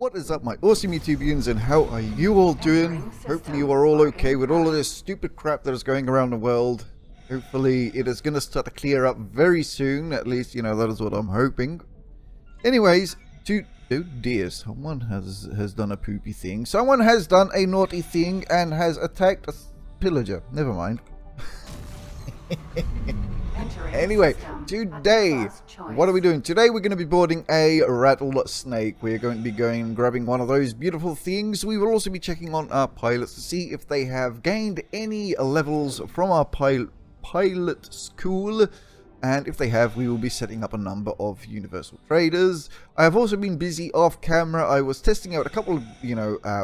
What is up, my awesome YouTubians, and how are you all doing? Hopefully you are all okay with all of this stupid crap that is going around the world. Hopefully it is going to start to clear up very soon. At least, you know, that is what I'm hoping. Anyways, oh dear, someone has done a poopy thing. Someone has done a naughty thing and has attacked a pillager. Never mind. Anyway, today, what are we doing? Today we're going to be boarding a Rattlesnake. We're going to be going and grabbing one of those beautiful things. We will also be checking on our pilots to see if they have gained any levels from our pilot school. And if they have, we will be setting up a number of universal traders. I have also been busy off camera. I was testing out a couple of,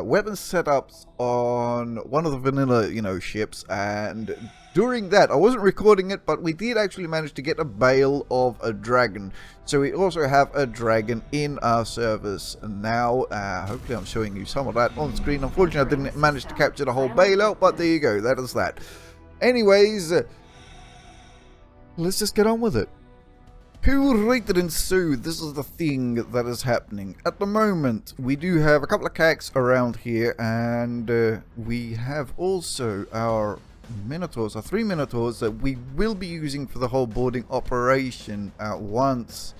weapon setups on one of the vanilla, ships. And during that, I wasn't recording it, but we did actually manage to get a bale of a dragon. So we also have a dragon in our service now. Hopefully I'm showing you some of that on screen. Unfortunately, I didn't manage to capture the whole bale out, but there you go. That is that. Anyways, let's just get on with it. Alright, and so this is the thing that is happening. At the moment, we do have a couple of Khaaks around here, and we have also our Minotaurs, our 3 Minotaurs that we will be using for the whole boarding operation once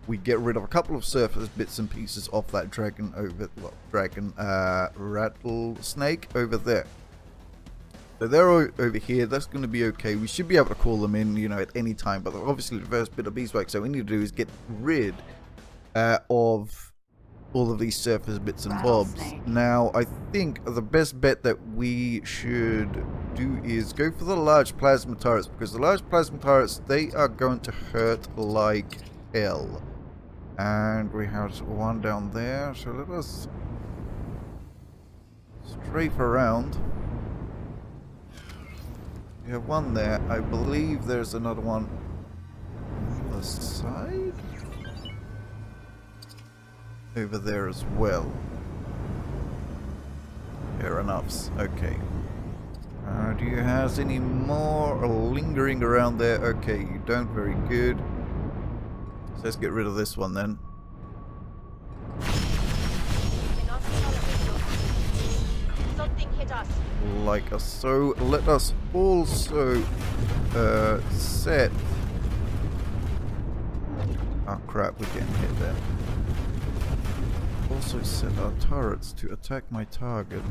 we get rid of a couple of surface bits and pieces of that dragon rattlesnake over there. So they're over here. That's going to be okay. We should be able to call them in, at any time. But obviously the first bit of beeswax, so what we need to do is get rid of all of these surface bits and bobs. Now, I think the best bet that we should do is go for the large plasma turrets, because the large plasma turrets, they are going to hurt like hell. And we have one down there, so let us strafe around. We have one there. I believe there's another one on the side over there as well. Fair enough. Okay. Do you have any more lingering around there? Okay, you don't. Very good. So let's get rid of this one then. Something hit us. Like so. Let us also set. Oh crap, we're getting hit there. Also set our turrets to attack my target.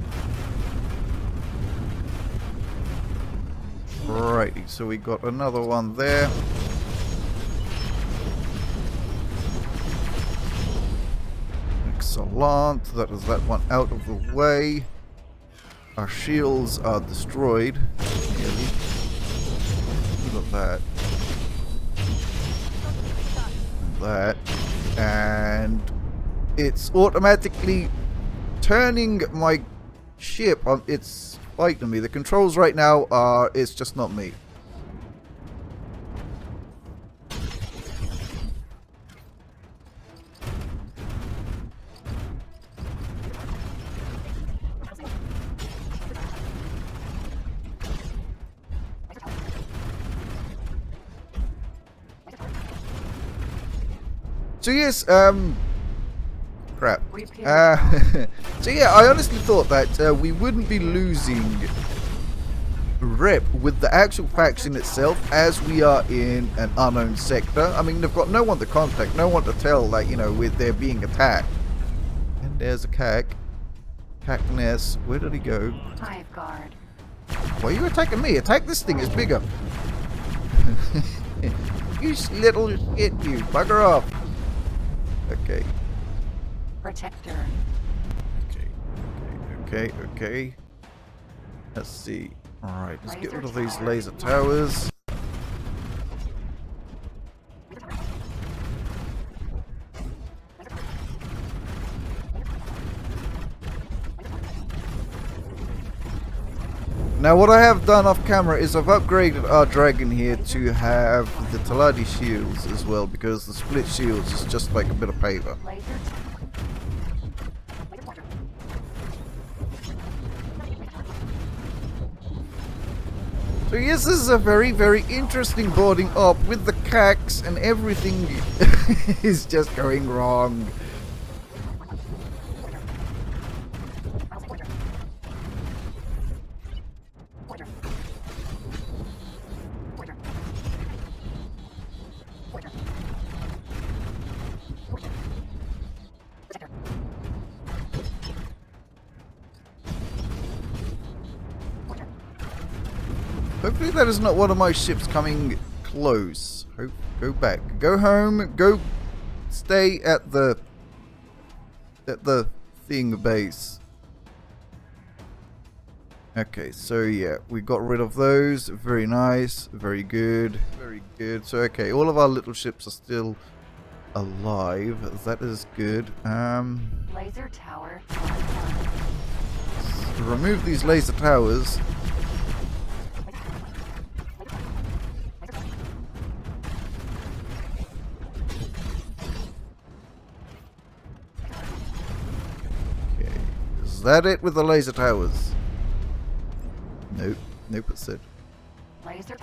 Righty, so we got another one there. Excellent. That is that one out of the way. Our shields are destroyed. Nearly. Look at that. And that. And it's automatically turning my ship. It's fighting me. The controls right now are, it's just not me. So yes, crap. So yeah, I honestly thought that we wouldn't be losing rep with the actual faction itself, as we are in an unknown sector. I mean, they've got no one to contact, no one to tell that, with their being attacked. And there's a Khaak. Khaakness. Where did he go? Hive guard. Why are you attacking me? Attack this thing, it's bigger. You little shit, you. Bugger off. Okay. Protector. Okay. Let's see. Alright, let's get rid of these laser towers. Now what I have done off camera is I've upgraded our dragon here to have the Taladi shields as well, because the split shields is just like a bit of paper. So yes, this is a very, very interesting boarding up with the Khaaks, and everything is just going wrong. Hopefully that is not one of my ships coming close. Go back. Go home. Go stay at the thing base. Okay, so yeah, we got rid of those. Very nice. Very good. Very good. So okay, all of our little ships are still alive. That is good. Laser tower. Remove these laser towers. Okay, is that it with the laser towers? Nope. Nope, it's it. Laser.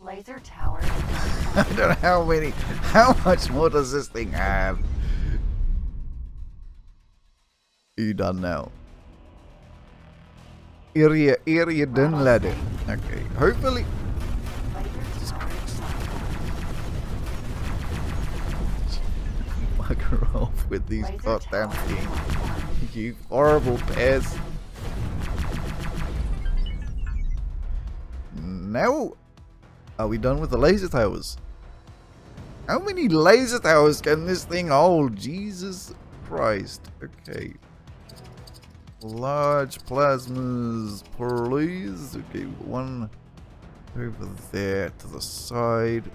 Laser tower. I don't know how many. How much more does this thing have? Are you done now? Area done, ladder. Okay, hopefully. Bugger off with these goddamn things. You horrible pairs. Now, are we done with the laser towers? How many laser towers can this thing hold? Jesus Christ. Okay. Large plasmas, please. Okay, one over there to the side.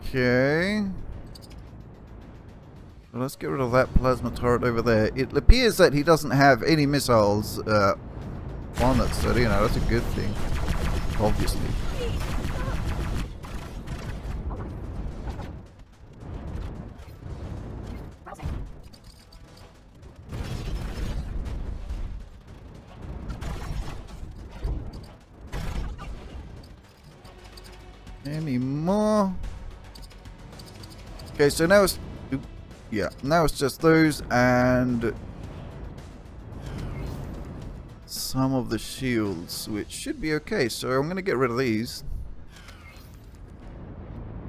Okay. Well, let's get rid of that plasma turret over there. It appears that he doesn't have any missiles on it, so you know that's a good thing. Obviously. Any more? Okay, so now it's now it's just those and some of the shields, which should be okay. So I'm gonna get rid of these.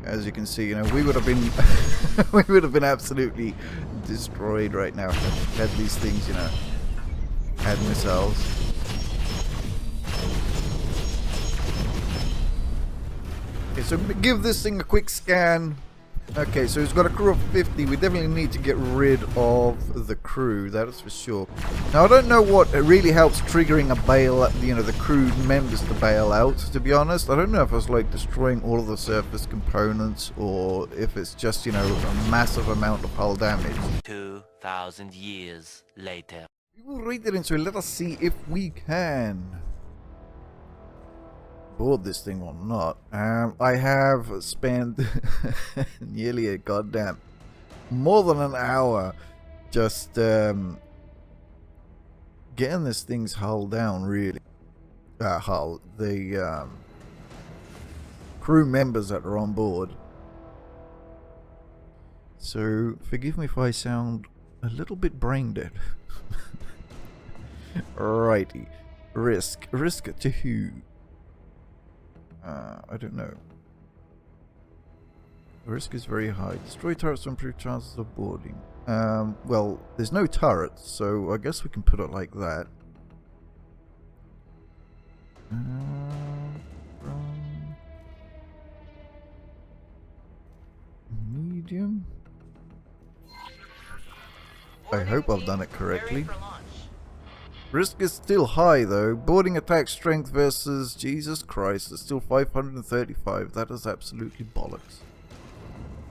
As you can see, you know, we would have been we would have been absolutely destroyed right now had these things, you know, had missiles. Okay, so I'm going to give this thing a quick scan. Okay, so it's got a crew of 50. We definitely need to get rid of the crew, that is for sure. Now, I don't know what really helps triggering a bail, you know, the crew members to bail out, to be honest. I don't know if it's like destroying all of the surface components or if it's just, you know, a massive amount of hull damage. 2,000 years later. We will read it into it. Let us see if we can board this thing or not. I have spent nearly a goddamn more than an hour just getting this thing's hull down, really. Hull, the crew members that are on board. So forgive me if I sound a little bit brain dead. Righty. Risk to who? I don't know. The risk is very high. Destroy turrets to improve chances of boarding. Well, there's no turrets, so I guess we can put it like that. Medium. I hope I've done it correctly. Risk is still high though. Boarding attack strength versus Jesus Christ is still 535. That is absolutely bollocks.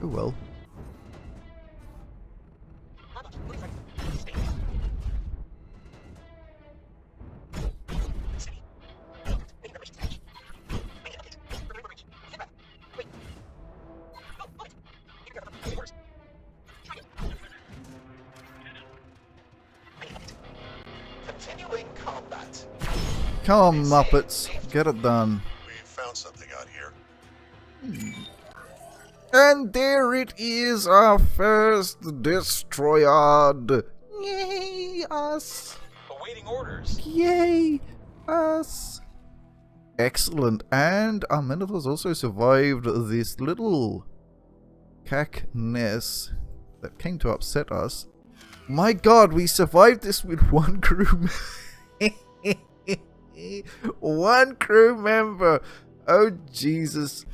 Oh well. Continuing combat. Come on, Muppets. Get it done. We found something out here. And there it is, our first destroyer. Yay, us. Awaiting orders. Yay, us. Excellent. And our Minotaurs also survived this little Khaak nest that came to upset us. My god, we survived this with one crew one crew member. Oh Jesus.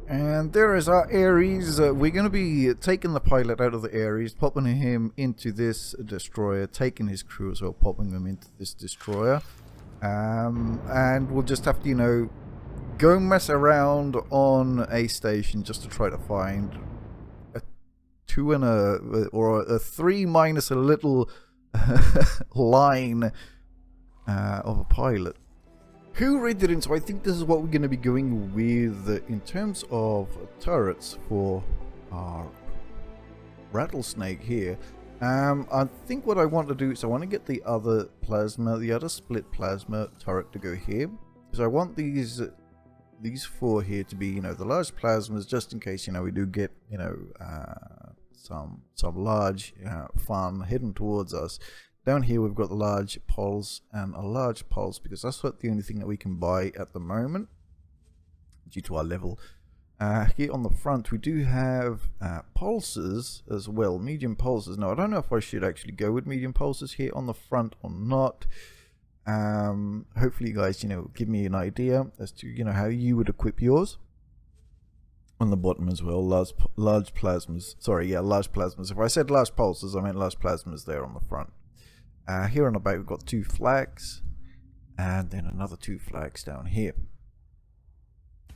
And there is our Ares. We're going to be taking the pilot out of the Ares, popping him into this destroyer, taking his crew as well, popping them into this destroyer. And we'll just have to, you know, go mess around on a station just to try to find a 2 and a 3 minus a little line of a pilot. Who rated in? So I think this is what we're going to be going with in terms of turrets for our Rattlesnake here. I think what I want to do is I want to get the other split plasma turret to go here. So I want these 4 here to be, you know, the large plasmas, just in case, you know, we do get, you know, some large fun hidden towards us. Down here we've got the large pulse and a large pulse, because that's the only thing that we can buy at the moment due to our level. Here on the front we do have pulses as well, medium pulses. Now I don't know if I should actually go with medium pulses here on the front or not. Hopefully you guys, you know, give me an idea as to, you know, how you would equip yours. On the bottom as well, large plasmas. Sorry, yeah, large plasmas. If I said large pulses, I meant large plasmas there on the front. Here on the back we've got 2 flags, and then another 2 flags down here.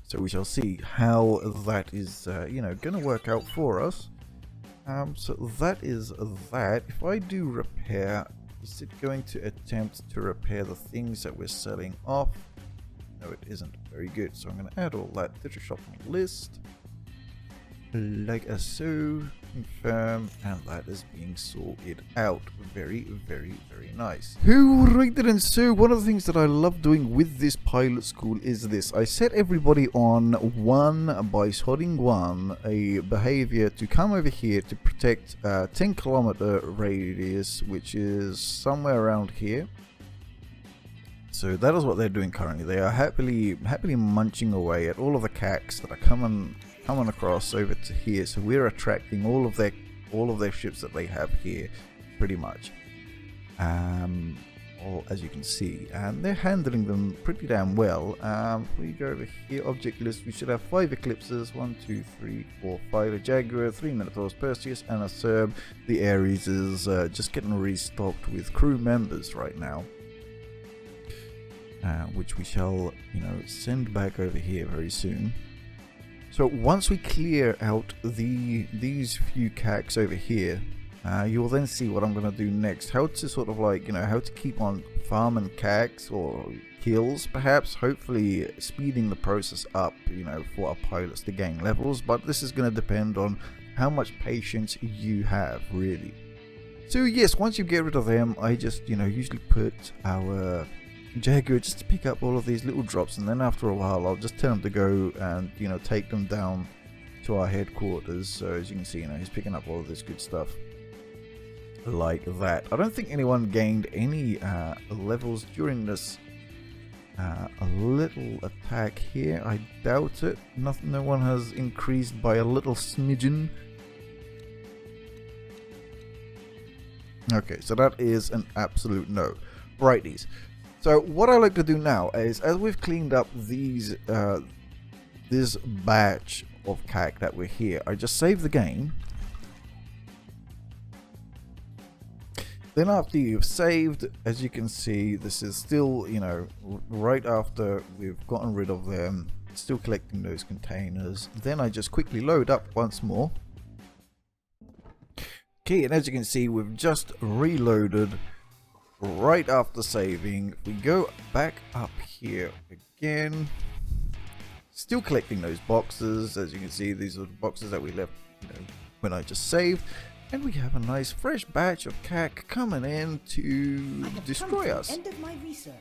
So we shall see how that is, you know, going to work out for us. So that is that. If I do repair, is it going to attempt to repair the things that we're selling off? No, it isn't. Very good. So I'm going to add all that to the shopping list. Like so, confirm, and that is being sorted out. Very, very, very nice. Right then, so one of the things that I love doing with this pilot school is this. I set everybody on 1 by sodding 1 a behavior to come over here to protect 10-kilometer radius, which is somewhere around here. So that is what they're doing currently. They are happily munching away at all of the Khaaks that are coming across over to here. So we're attracting all of their ships that they have here, pretty much. As you can see, and they're handling them pretty damn well. If we go over here, object list, we should have 5 Eclipses, 1, 2, 3, 4, 5, a Jaguar, 3 Minotaurs, Perseus, and a Serb. The Ares is just getting restocked with crew members right now, which we shall, you know, send back over here very soon. So once we clear out these few Khaaks over here, you'll then see what I'm going to do next. How to sort of like, you know, how to keep on farming Khaaks or kills, perhaps, hopefully speeding the process up, you know, for our pilots to gain levels. But this is going to depend on how much patience you have, really. So yes, once you get rid of them, I just, you know, usually put our Jaguar just to pick up all of these little drops, and then after a while I'll just tell him to go and, you know, take them down to our headquarters. So as you can see, you know, he's picking up all of this good stuff like that. I don't think anyone gained any levels during this little attack here. I doubt it. No one has increased by a little smidgen. Okay, so that is an absolute no. Righties. So what I like to do now is, as we've cleaned up these this batch of Khaak that we're here. I just save the game. Then after you've saved, as you can see, this is still, you know, right after we've gotten rid of them, still collecting those containers. Then I just quickly load up once more. Okay, and as you can see, we've just reloaded right after saving. We go back up here again, still collecting those boxes. As you can see, these are the boxes that we left, you know, when I just saved. And we have a nice fresh batch of Khaak coming in to destroy us. End of my research.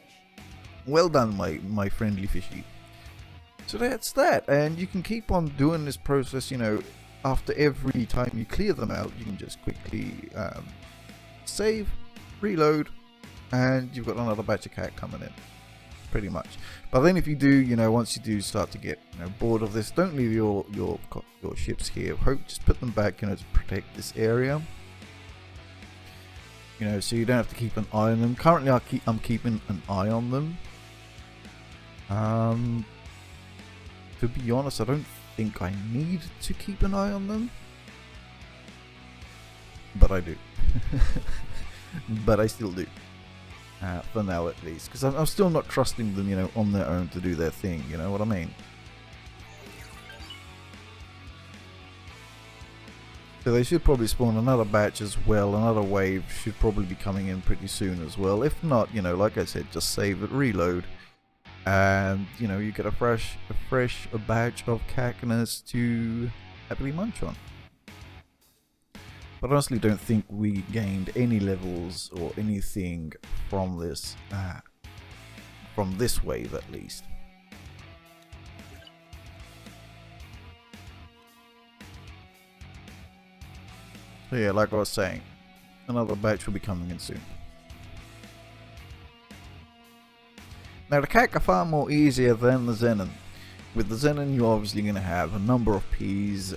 Well done, my friendly fishy. So that's that, and you can keep on doing this process, you know, after every time you clear them out. You can just quickly save, reload, and you've got another batch of Khaak coming in, pretty much. But then if you do, you know, once you do start to get, you know, bored of this, don't leave your ships here. Just put them back, you know, to protect this area. You know, so you don't have to keep an eye on them. Currently, I'm keeping an eye on them. To be honest, I don't think I need to keep an eye on them, but I do. But I still do, for now at least, because I'm still not trusting them, you know, on their own to do their thing. You know what I mean? So they should probably spawn another batch as well. Another wave should probably be coming in pretty soon as well. If not, you know, like I said, just save it, reload, and you know, you get a fresh batch of Khaakness to happily munch on. But I honestly don't think we gained any levels or anything from this wave, at least. So yeah, like I was saying, another batch will be coming in soon. Now the Khaak are far more easier than the Xenon. With the Xenon, you're obviously going to have a number of Ps.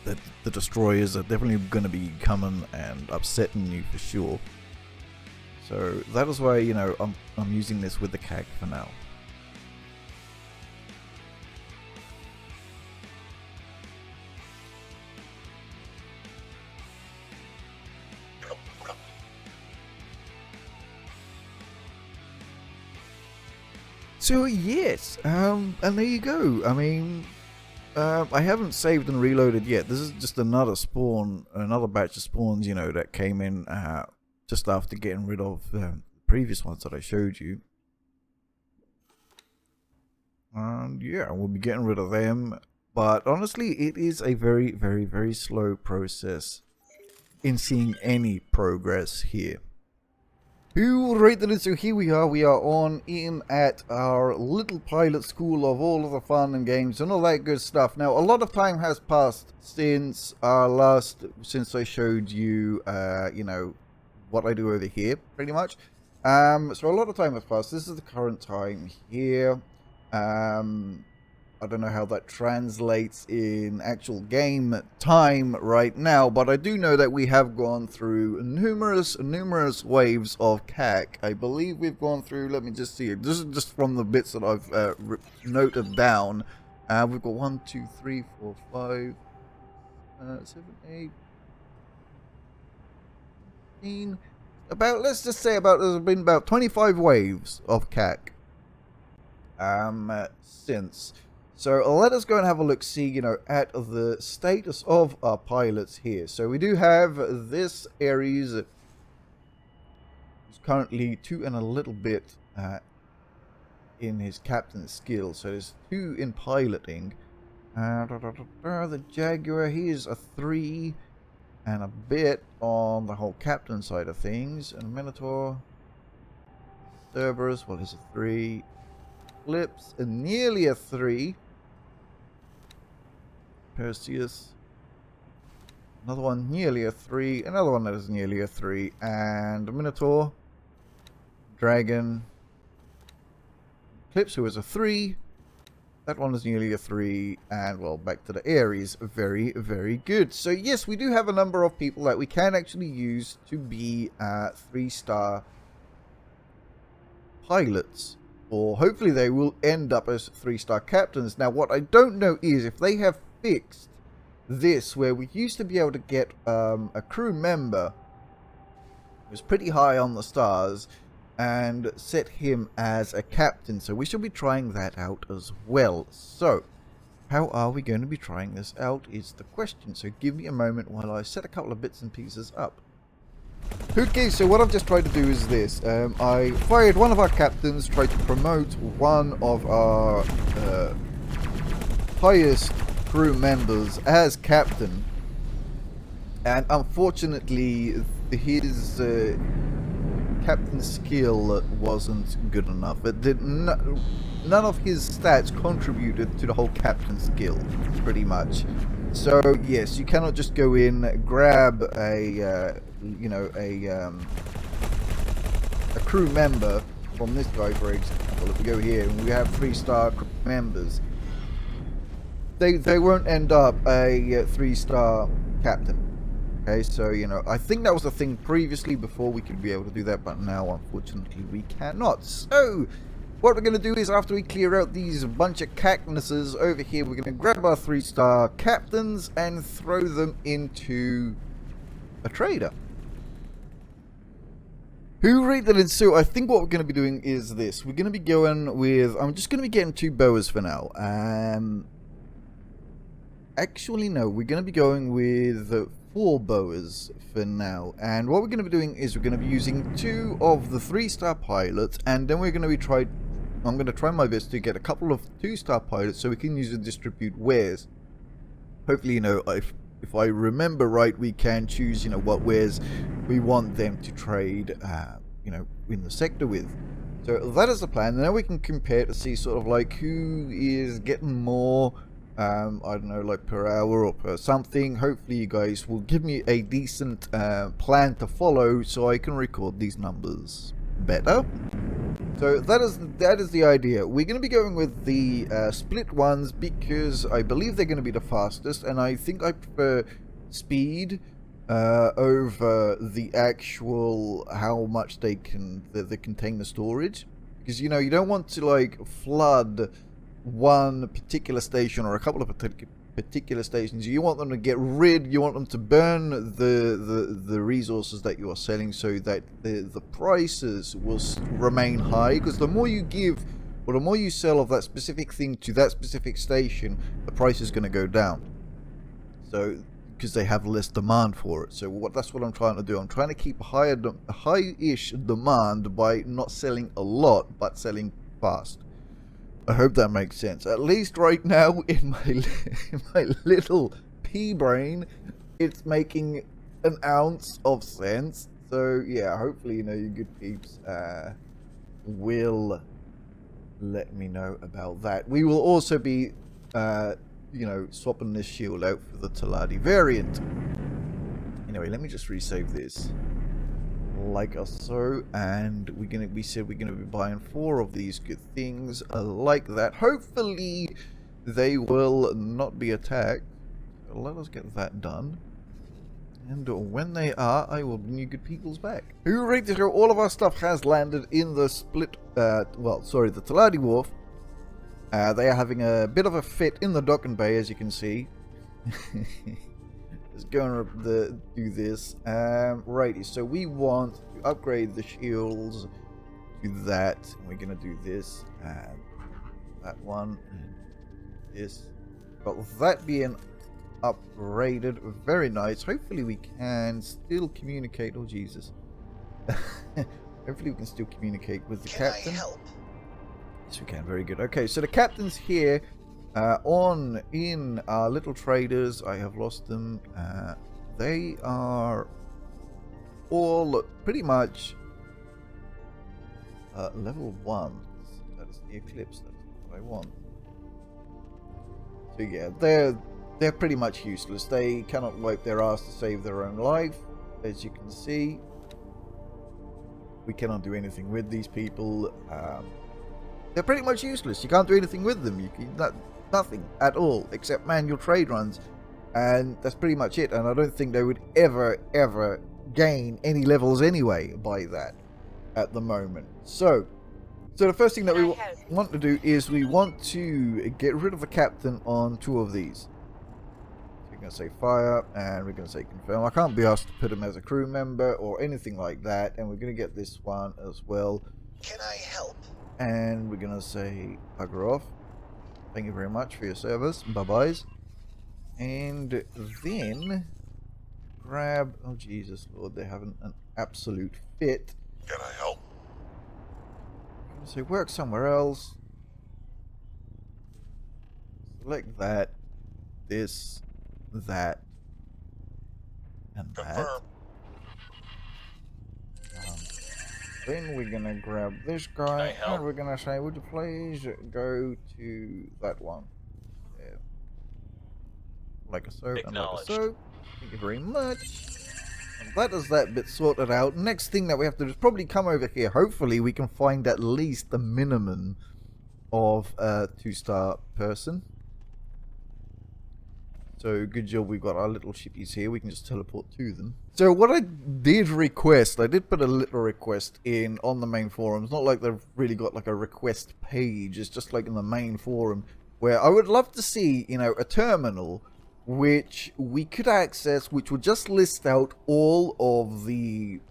The destroyers are definitely going to be coming and upsetting you for sure. So that is why, you know, I'm using this with the Khaak for now. So yes, and there you go. I mean, I haven't saved and reloaded yet. This is just another spawn, another batch of spawns, you know, that came in just after getting rid of the previous ones that I showed you. And yeah, we'll be getting rid of them. But honestly, it is a very, very, very slow process in seeing any progress here. Alright then, so here we are on in at our little pilot school of all of the fun and games and all that good stuff. Now, a lot of time has passed since since I showed you, you know, what I do over here, pretty much. So a lot of time has passed. This is the current time here. I don't know how that translates in actual game time right now, but I do know that we have gone through numerous waves of Khaak. I believe we've gone through, let me just see, this is just from the bits that I've noted down. We've got 1, 2, 3, 4, 5, 7, 8, 15, about, let's just say there's been about 25 waves of Khaak since. So let us go and have a look, see, you know, at the status of our pilots here. So we do have this Ares, who's currently 2 and a little bit in his captain's skill. So there's 2 in piloting. The Jaguar, he is a 3 and a bit on the whole captain side of things. And Minotaur, Cerberus, well, he's a 3. Eclipse, nearly a 3. Perseus, another one nearly a 3, another one that is nearly a 3, and Minotaur, Dragon, Eclipse, who is a 3, that one is nearly a 3, and well, back to the Ares, very, very good. So yes, we do have a number of people that we can actually use to be 3-star pilots or hopefully they will end up as 3-star captains. Now, what I don't know is if they have fixed this, where we used to be able to get a crew member who was pretty high on the stars and set him as a captain. So we shall be trying that out as well. So how are we going to be trying this out is the question. So give me a moment while I set a couple of bits and pieces up. Okay, so what I've just tried to do is this. I fired one of our captains, tried to promote one of our highest crew members as captain, and unfortunately his captain skill wasn't good enough. It did none of his stats contributed to the whole captain skill, pretty much. So yes, you cannot just go in, grab a crew member from this guy, for example. If we go here and we have 3-star crew members, they won't end up a 3-star captain. Okay, so I think that was a thing previously before we could be able to do that, but now unfortunately we cannot. So what we're going to do is, after we clear out these bunch of cactuses over here, we're going to grab our 3-star captains and throw them into a trader. Who rate that? And so I think what we're going to be doing is this. We're going to be going with, I'm just going to be getting 2 boas for now. Actually no, we're going to be going with 4 boas for now. And what we're going to be doing is we're going to be using 2 of the 3-star pilots, and then we're going to be I'm going to try my best to get a couple of 2-star pilots so we can use and distribute wares. Hopefully, if I remember right, we can choose, what wares we want them to trade, in the sector with. So that is the plan. Now we can compare to see sort of like who is getting more, I don't know, like per hour or per something. Hopefully you guys will give me a decent plan to follow so I can record these numbers better. So that is the idea. We're going to be going with the split ones because I believe they're going to be the fastest, and I think I prefer speed over the actual how much they can contain the storage, because you don't want to like flood one particular station or a couple of particular stations. You want them to get rid, you want them to burn the resources that you are selling, so that the prices will remain high, because the more you give or the more you sell of that specific thing to that specific station, the price is going to go down. So because they have less demand for it. So that's what I'm trying to do. I'm trying to keep a high-ish demand by not selling a lot but selling fast. I hope that makes sense. At least right now in my little pea brain, it's making an ounce of sense. So yeah, hopefully you good peeps will let me know about that. We will also be swapping this shield out for the Taladi variant. Anyway, let me just resave this like so, and we said we're gonna be buying 4 of these good things like that. Hopefully they will not be attacked. Let us get that done, and when they are, I will bring you good peoples back. Hooray to go! All of our stuff has landed in the split the Taladi Wharf. They are having a bit of a fit in the dock and bay, as you can see. Let's go and do this. Righty, so we want to upgrade the shields to that. And we're going to do this, and that one, and this. But with that being upgraded, very nice. Hopefully we can still communicate. Oh, Jesus. Hopefully we can still communicate with the captain. Can I help? Yes, we can. Very good. Okay, so the captain's here. In our little traders, I have lost them. They are all pretty much level 1. That is the Eclipse. That's what I want. So yeah, they're pretty much useless. They cannot wipe their ass to save their own life, as you can see. We cannot do anything with these people. They're pretty much useless. You can't do anything with them. You can nothing at all except manual trade runs, and that's pretty much it. And I don't think they would ever gain any levels anyway by that at the moment. So So the first thing that we want to do is we want to get rid of the captain on 2 of these. We're going to say fire, and we're going to say confirm. I can't be asked to put him as a crew member or anything like that, and we're going to get this one as well. Can I help? And we're going to say bugger off. Thank you very much for your service. Bye-byes. And then grab... Oh, Jesus, Lord, they're having an absolute fit. Can I help? So work somewhere else. Select that, this, that, and that. Confirm. Then we're gonna grab this guy help? and we're gonna say, would you please go to that one? Yeah. Like a so, and like a Acknowledged. so. Thank you very much. And that is that bit sorted out. Next thing that we have to do is probably come over here. Hopefully we can find at least the minimum of a 2-star person. So good job we've got our little shippies here. We can just teleport to them. So what I did request, I did put a little request in on the main forum. It's not like they've really got like a request page. It's just like in the main forum where I would love to see, you know, a terminal which we could access, which would just list out all of the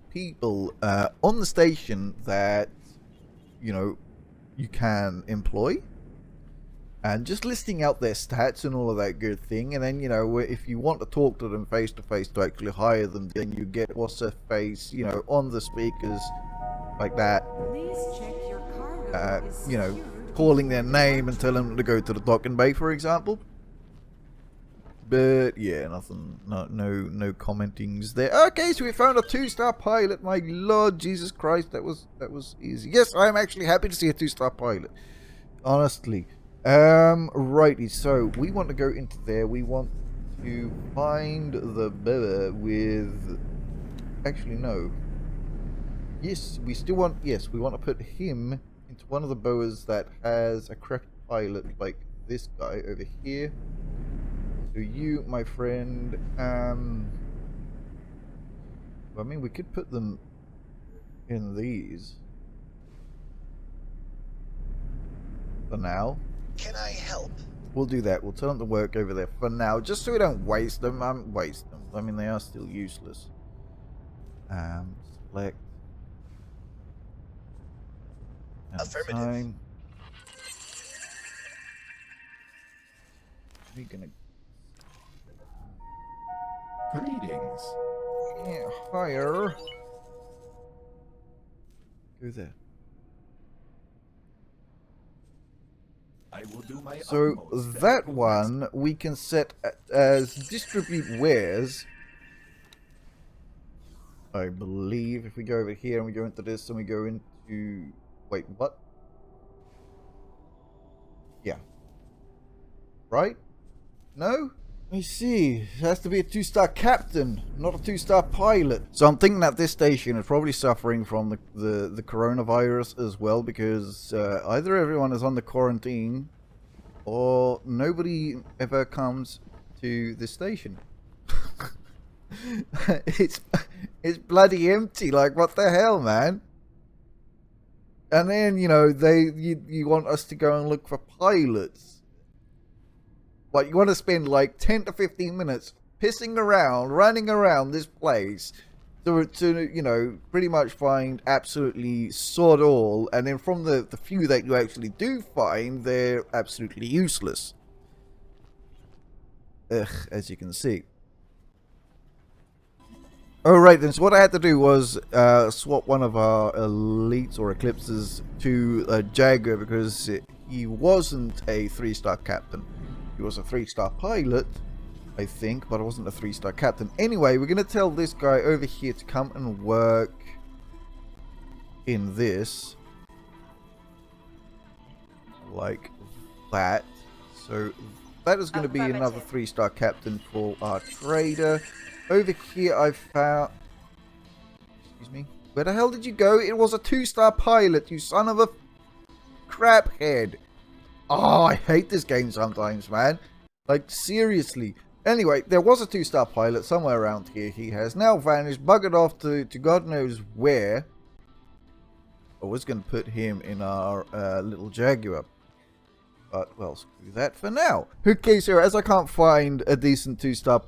people on the station that, you know, you can employ, and just listing out their stats and all of that good thing. And then, you know, if you want to talk to them face to face to actually hire them, then you get what's her face, you know, on the speakers like that. Please check your cargo is You know, secured. calling their name and telling them to go to the docking bay, for example. But yeah, nothing, no commentings there. Okay, so we found a 2-star pilot. My Lord Jesus Christ, that was easy. Yes, I am actually happy to see a 2-star pilot, honestly. Righty, so we want to go into there. We want to find the Bella with... Actually, no. Yes, we still want... Yes, we want to put him into one of the boas that has a correct pilot, like this guy over here. So you, my friend, I mean, we could put them in these for now. Can I help? We'll do that. We'll tell them to work over there for now, just so we don't waste them. Waste them. I mean, they are still useless. Select. And Affirmative. sign. We're gonna. Greetings. Yeah, fire. Go there. I will do my So utmost. that one we can set as distribute wares. I believe if we go over here and we go into this and we go into... Wait, what? Yeah. Right? No? I see. It has to be a 2-star captain, not a 2-star pilot. So I'm thinking that this station is probably suffering from the coronavirus as well, because either everyone is on the quarantine or nobody ever comes to this station. it's bloody empty. Like, what the hell, man? And then, you know, you want us to go and look for pilots. Like, you want to spend like 10 to 15 minutes pissing around, running around this place to you know, pretty much find absolutely sod all. And then from the few that you actually do find, they're absolutely useless. Ugh, as you can see. Alright then, so what I had to do was swap one of our elites or eclipses to a Jaguar, because he wasn't a 3-star captain. He was a 3-star pilot, I think, but it wasn't a 3-star captain. Anyway, we're going to tell this guy over here to come and work in this. Like that. So that is going to be another 3-star captain for our trader. Over here I found... Excuse me. Where the hell did you go? It was a 2-star pilot, you son of a crap head. Oh, I hate this game sometimes, man. Like, seriously. Anyway, there was a 2-star pilot somewhere around here. He has now vanished, buggered off to God knows where. I was going to put him in our little Jaguar. But, well, screw that for now. Okay, so as I can't find a decent 2-star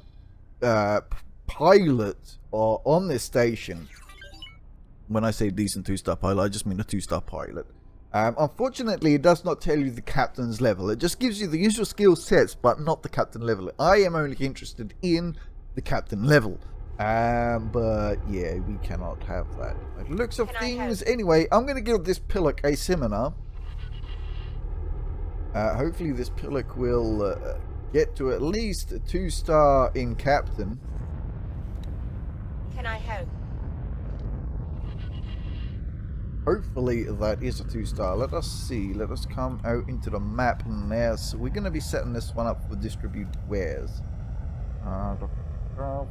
pilot on this station. When I say decent 2-star pilot, I just mean a 2-star pilot. Unfortunately, it does not tell you the captain's level. It just gives you the usual skill sets, but not the captain level. I am only interested in the captain level. But yeah, we cannot have that. By the looks of things, anyway, I'm going to give this pillock a seminar. Hopefully this pillock will get to at least a 2-star in captain. Can I help? Hopefully that is a 2-star. Let us see. Let us come out into the map now. So we're going to be setting this one up for distribute wares.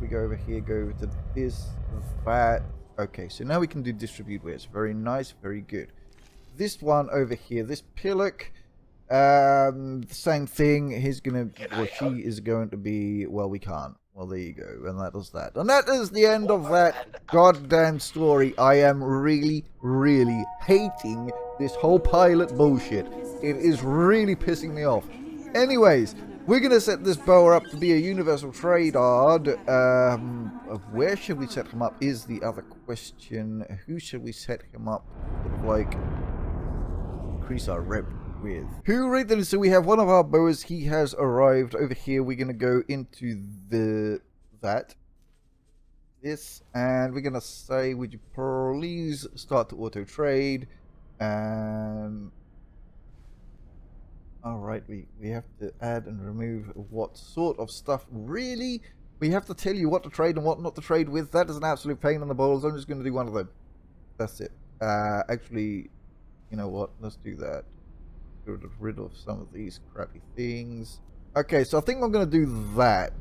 We go over here, go over to this, that. Okay, so now we can do distribute wares. Very nice, very good. This one over here, this pillock, same thing. He's going to, or she is going to be, well, we can't. Well, there you go, and that is that. And that is the end of that goddamn story. I am really, really hating this whole pilot bullshit. It is really pissing me off. Anyways, we're going to set this boa up to be a universal trader. Where should we set him up is the other question. Who should we set him up? Sort of like, increase our rep with. Who right then? So we have one of our boas. He has arrived over here. We're going to go into this, and we're going to say, would you please start to auto trade? And all right, we have to add and remove what sort of stuff. Really, we have to tell you what to trade and what not to trade with. That is an absolute pain in the balls. I'm just going to do one of them. That's it. Actually, you know what? Let's do that. Get rid of some of these crappy things. Okay, so I think I'm going to do that.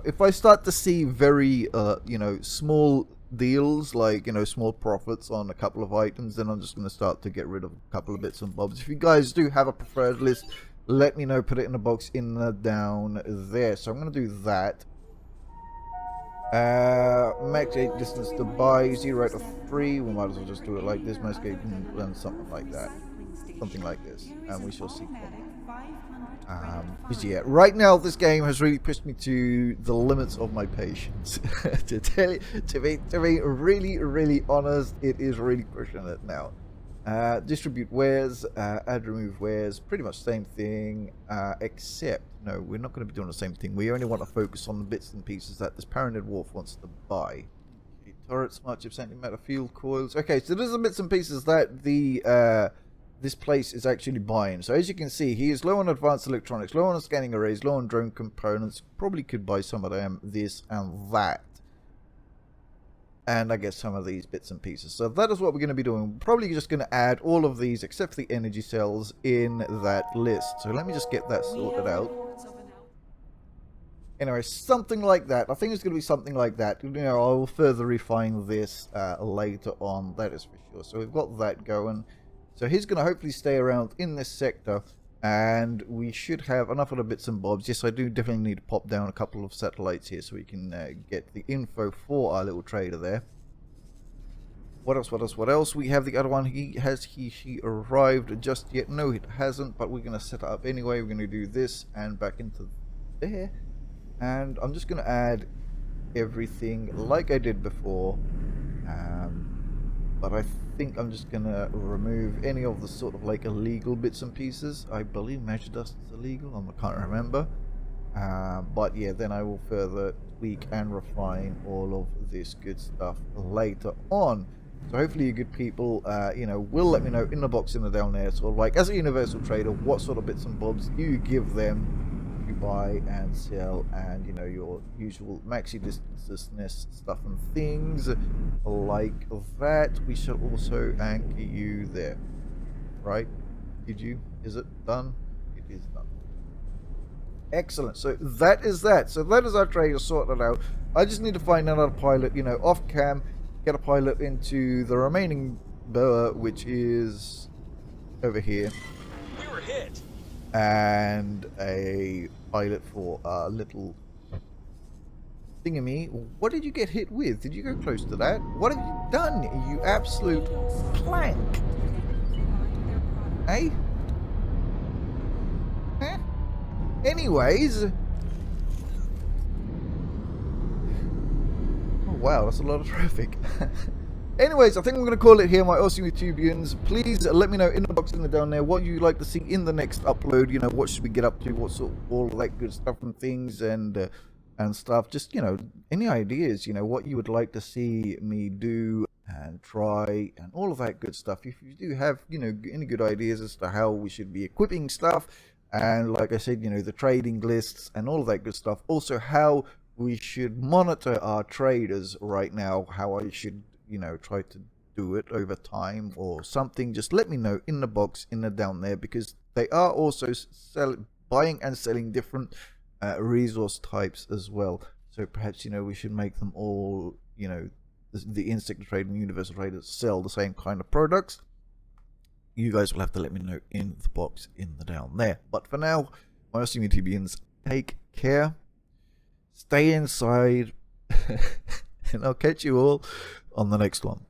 If I start to see very, you know, small deals, like, you know, small profits on a couple of items, then I'm just going to start to get rid of a couple of bits and bobs. If you guys do have a preferred list, let me know. Put it in the box down there. So I'm going to do that. Max 8 distance to buy, 0 out of 3. We might as well just do it like this. Max 8 and something like that. Something like this, and we shall see. Because yeah, right now this game has really pushed me to the limits of my patience. to be really, really honest, it is really pushing it now. Distribute wares, add remove wares, pretty much same thing, except no, we're not going to be doing the same thing. We only want to focus on the bits and pieces that this Paranoid Wolf wants to buy. Okay, turret, smart chips, antimatter, fuel coils. Okay, so there's the bits and pieces that the this place is actually buying. So as you can see, he is low on advanced electronics, low on scanning arrays, low on drone components. Probably could buy some of them, this and that. And I guess some of these bits and pieces. So that is what we're going to be doing. We're probably just going to add all of these, except for the energy cells, in that list. So let me just get that sorted out. Anyway, something like that. I think it's going to be something like that. You know, I will further refine this later on. That is for sure. So we've got that going. So he's going to hopefully stay around in this sector, and we should have enough of the bits and bobs. Yes, I do definitely need to pop down a couple of satellites here so we can get the info for our little trader there. What else? We have the other one. She arrived just yet? No, it hasn't, but we're going to set it up anyway. We're going to do this and back into there. And I'm just going to add everything like I did before. But I think I'm just going to remove any of the sort of like illegal bits and pieces. I believe measure dust is illegal. I can't remember. But yeah, then I will further tweak and refine all of this good stuff later on. So hopefully you good people, you know, will let me know in the box down there. So like, as a universal trader, what sort of bits and bobs do you give them? You buy and sell, and you know, your usual maxi distances stuff and things like that. We shall also anchor you there, right? Is it done? It is done. Excellent. So that is that. So that is our trader sorted out. I just need to find another pilot, you know, off cam, get a pilot into the remaining boa, which is over here. We were hit. And a pilot for our little thingamy. What did you get hit with? Did you go close to that? What have you done, you absolute plank? Hey? Huh? Anyways. Oh wow, that's a lot of traffic. Anyways, I think I'm going to call it here, my awesome YouTubians. Please let me know in the box in the down there what you'd like to see in the next upload. You know, what should we get up to? What sort of all of that good stuff and things and stuff. Just, you know, any ideas, you know, what you would like to see me do and try and all of that good stuff. If you do have, you know, any good ideas as to how we should be equipping stuff, and like I said, you know, the trading lists and all of that good stuff. Also, how we should monitor our traders right now, how I should, you know, try to do it over time or something. Just let me know in the box in the down there, because they are also buying and selling different resource types as well. So perhaps, you know, we should make them all, you know, the insect trade and universal traders sell the same kind of products. You guys will have to let me know in the box in the down there. But for now, my awesome YouTubians, take care, stay inside, and I'll catch you all on the next one.